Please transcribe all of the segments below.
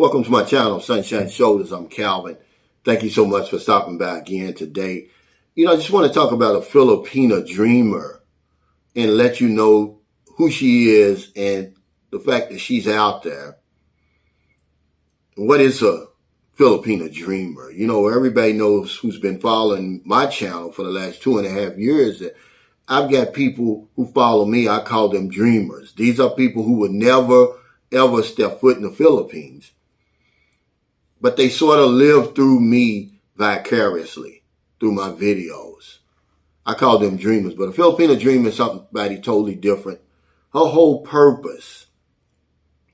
Welcome to my channel, Sunshine Shoulders. I'm Calvin. Thank you so much for stopping by again today. I just want to talk about a Filipina Dreamer and let you know who she is and the fact that she's out there. What is a Filipina Dreamer? Everybody knows who's been following my channel for the last 2.5 years that I've got people who follow me. I call them dreamers. These are people who would never, ever step foot in the Philippines. But they sort of live through me vicariously, through my videos. I call them dreamers. But a Filipina dreamer is somebody totally different. Her whole purpose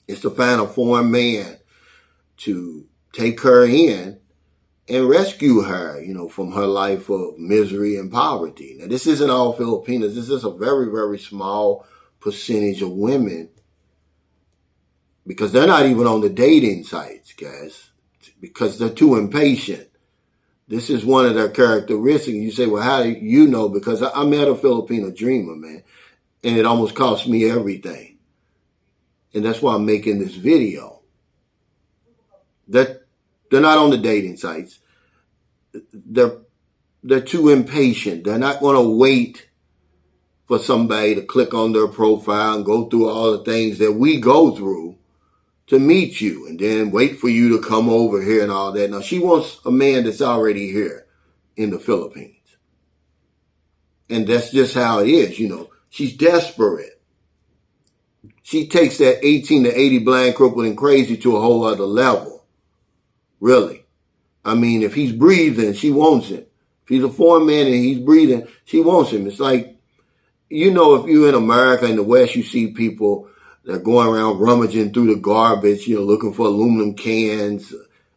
is to find a foreign man to take her in and rescue her, from her life of misery and poverty. Now, this isn't all Filipinas. This is a very, very small percentage of women because they're not even on the dating sites, guys, because they're too impatient. This is one of their characteristics. You say, well, how do you know? Because I met a Filipina dreamer, man, and it almost cost me everything. And that's why I'm making this video. They're not on the dating sites. They're too impatient. They're not going to wait for somebody to click on their profile and go through all the things that we go through to meet you and then wait for you to come over here and all that. Now, she wants a man that's already here in the Philippines. And that's just how it is, She's desperate. She takes that 18 to 80 blind, crippled, and crazy to a whole other level. Really. I mean, if he's breathing, she wants him. If he's a foreign man and he's breathing, she wants him. It's like, if you're in America, in the West, you see people they're going around rummaging through the garbage, looking for aluminum cans,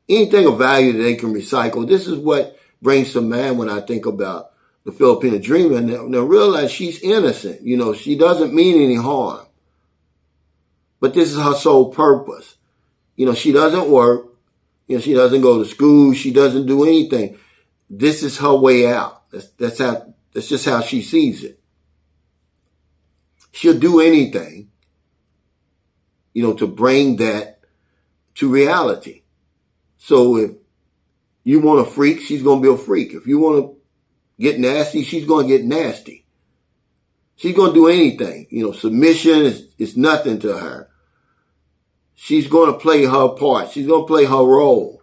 anything of value that they can recycle. This is what brings to mind when I think about the Filipina Dreamer. Now realize she's innocent. She doesn't mean any harm. But this is her sole purpose. She doesn't work. She doesn't go to school. She doesn't do anything. This is her way out. That's just how she sees it. She'll do anything, to bring that to reality. So if you want a freak, she's going to be a freak. If you want to get nasty, she's going to get nasty. She's going to do anything. Submission is nothing to her. She's going to play her part. She's going to play her role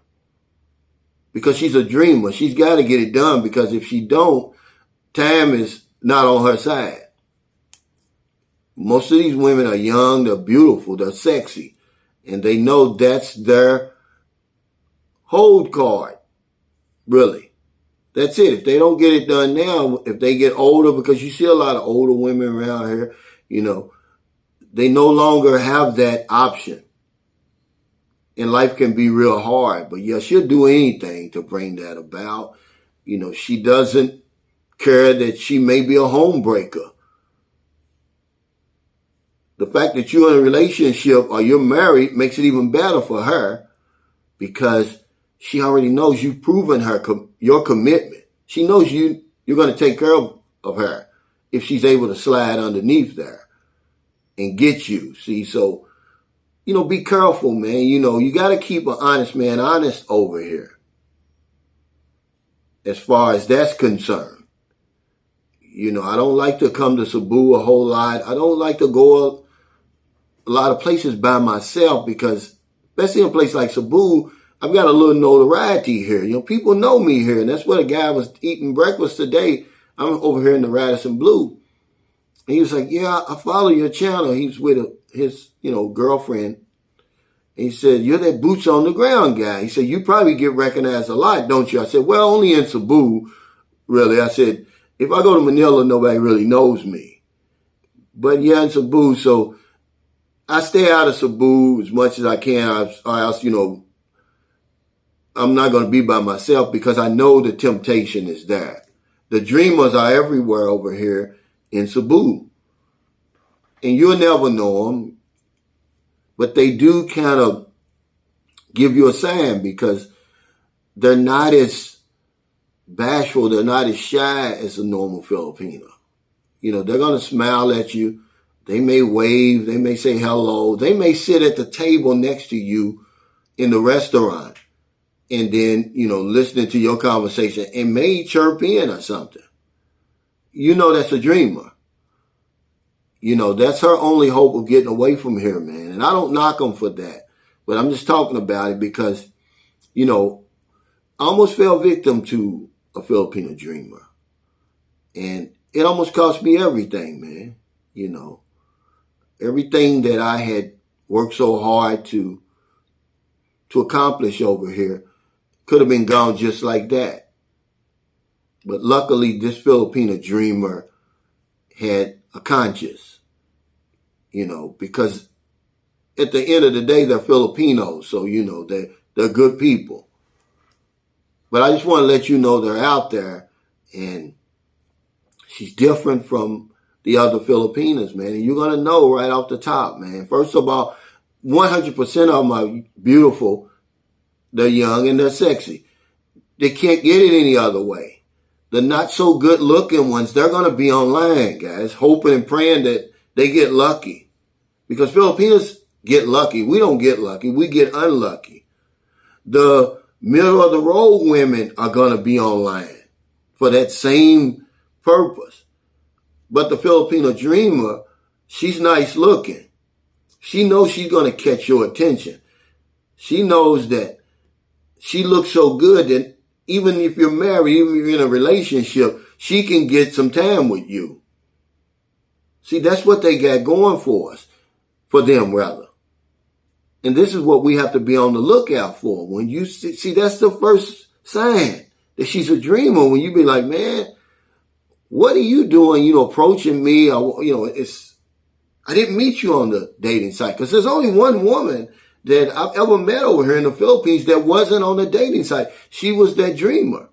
because she's a dreamer. She's got to get it done because if she don't, time is not on her side. Most of these women are young, they're beautiful, they're sexy, and they know that's their hold card, really. That's it. If they don't get it done now, if they get older, because you see a lot of older women around here, they no longer have that option. And life can be real hard, but yeah, she'll do anything to bring that about. She doesn't care that she may be a home breaker. The fact that you're in a relationship or you're married makes it even better for her because she already knows you've proven her your commitment. She knows you're going to take care of her if she's able to slide underneath there and get you. See, so, be careful, man. You got to keep an honest man honest over here as far as that's concerned. I don't like to come to Cebu a whole lot. I don't like to go a lot of places by myself because, especially in a place like Cebu, I've got a little notoriety here. People know me here, and that's what a guy was eating breakfast today. I'm over here in the Radisson Blue. And he was like, yeah, I follow your channel. He's with his, girlfriend. And he said, you're that boots on the ground guy. He said, you probably get recognized a lot, don't you? I said, well, only in Cebu, really. I said, if I go to Manila, nobody really knows me. But yeah, in Cebu, so I stay out of Cebu as much as I can, or else, I'm not going to be by myself because I know the temptation is there. The dreamers are everywhere over here in Cebu. And you'll never know them, but they do kind of give you a sign because they're not as bashful, they're not as shy as a normal Filipino. They're going to smile at you. They may wave, they may say hello, they may sit at the table next to you in the restaurant and then, listening to your conversation and may chirp in or something. That's a dreamer. That's her only hope of getting away from here, man. And I don't knock them for that. But I'm just talking about it because, I almost fell victim to a Filipina dreamer. And it almost cost me everything, man. Everything that I had worked so hard to accomplish over here could have been gone just like that. But luckily, this Filipina dreamer had a conscience, because at the end of the day, they're Filipinos. So, they're good people. But I just want to let you know they're out there, and she's different from the other Filipinas, man. And you're going to know right off the top, man. First of all, 100% of them are beautiful. They're young and they're sexy. They can't get it any other way. The not so good looking ones, they're going to be online, guys, hoping and praying that they get lucky. Because Filipinos get lucky. We don't get lucky. We get unlucky. The middle of the road women are going to be online for that same purpose. But the Filipina dreamer, she's nice looking. She knows she's going to catch your attention. She knows that she looks so good that even if you're married, even if you're in a relationship, she can get some time with you. See, that's what they got going for us, for them rather. And this is what we have to be on the lookout for. When you see, that's the first sign that she's a dreamer. When you be like, man, what are you doing? Approaching me. I didn't meet you on the dating site, because there's only one woman that I've ever met over here in the Philippines that wasn't on the dating site. She was that dreamer.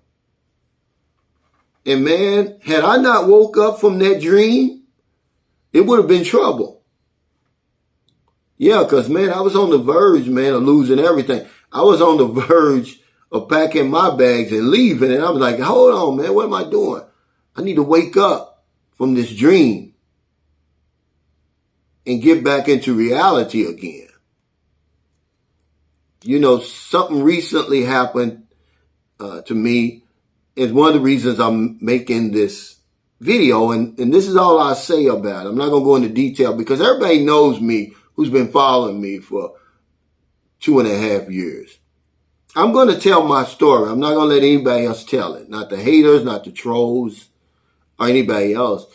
And man, had I not woke up from that dream, it would have been trouble. Yeah, because, man, I was on the verge, man, of losing everything. I was on the verge of packing my bags and leaving. And I was like, hold on, man, what am I doing? I need to wake up from this dream and get back into reality again. Something recently happened to me. It's one of the reasons I'm making this video. And this is all I'll say about it. I'm not going to go into detail because everybody knows me who's been following me for 2.5 years. I'm going to tell my story. I'm not going to let anybody else tell it. Not the haters, not the trolls, or anybody else.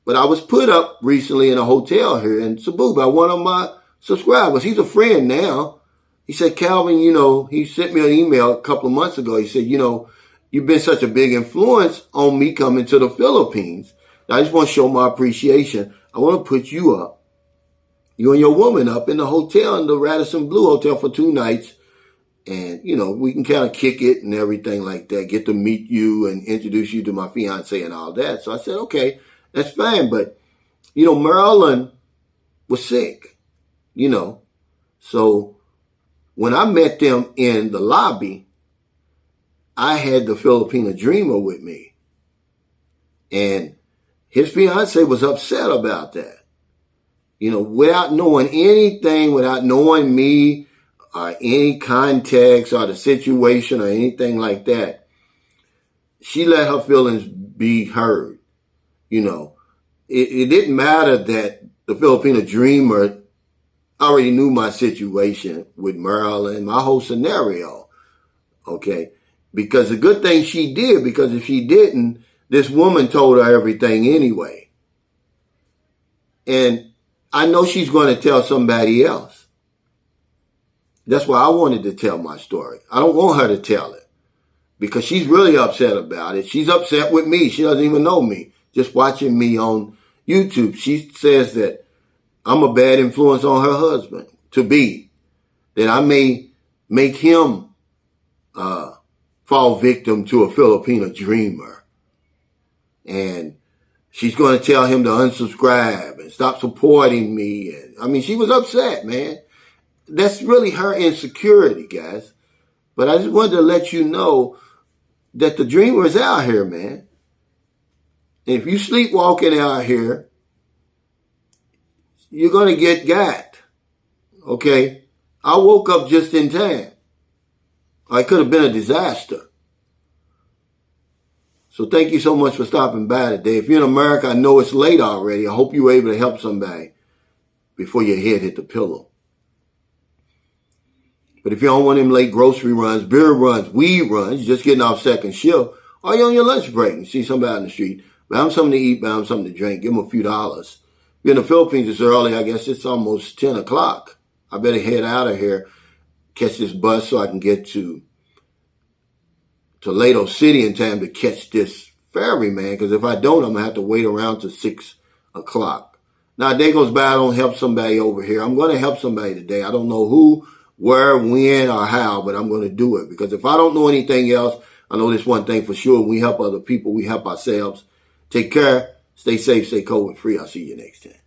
But I was put up recently in a hotel here in Cebu by one of my subscribers. He's a friend now. He said, Calvin, he sent me an email a couple of months ago. He said, you've been such a big influence on me coming to the Philippines. I just want to show my appreciation. I want to put you up. You and your woman up in the hotel, in the Radisson Blu Hotel for 2 nights. And, we can kind of kick it and everything like that. Get to meet you and introduce you to my fiance and all that. So I said, okay, that's fine. But, Marilyn was sick, So when I met them in the lobby, I had the Filipina dreamer with me. And his fiance was upset about that. Without knowing anything, without knowing me or any context or the situation or anything like that, she let her feelings be heard. It didn't matter that the Filipina dreamer already knew my situation with Marilyn, my whole scenario. Okay. Because the good thing she did, because if she didn't, this woman told her everything anyway. And I know she's going to tell somebody else. That's why I wanted to tell my story. I don't want her to tell it because she's really upset about it. She's upset with me. She doesn't even know me. Just watching me on YouTube. She says that I'm a bad influence on her husband to be, that I may make him fall victim to a Filipina dreamer. And she's going to tell him to unsubscribe and stop supporting me. And she was upset, man. That's really her insecurity, guys. But I just wanted to let you know that the dreamer is out here, man. And if you sleepwalking out here, you're going to get got. Okay? I woke up just in time. It could have been a disaster. So thank you so much for stopping by today. If you're in America, I know it's late already. I hope you were able to help somebody before your head hit the pillow. But if you don't want them late grocery runs, beer runs, weed runs, you're just getting off second shift, or you're on your lunch break and see somebody on the street, buy them something to eat, buy them something to drink, give them a few dollars. If you're in the Philippines, it's early. I guess it's almost 10 o'clock. I better head out of here, catch this bus so I can get to Toledo City in time to catch this ferry, man, because if I don't, I'm going to have to wait around till 6 o'clock. Now, a day goes by, I don't help somebody over here. I'm going to help somebody today. I don't know who, where, when, or how, but I'm going to do it. Because if I don't know anything else, I know this one thing for sure. We help other people. We help ourselves. Take care. Stay safe. Stay COVID free. I'll see you next time.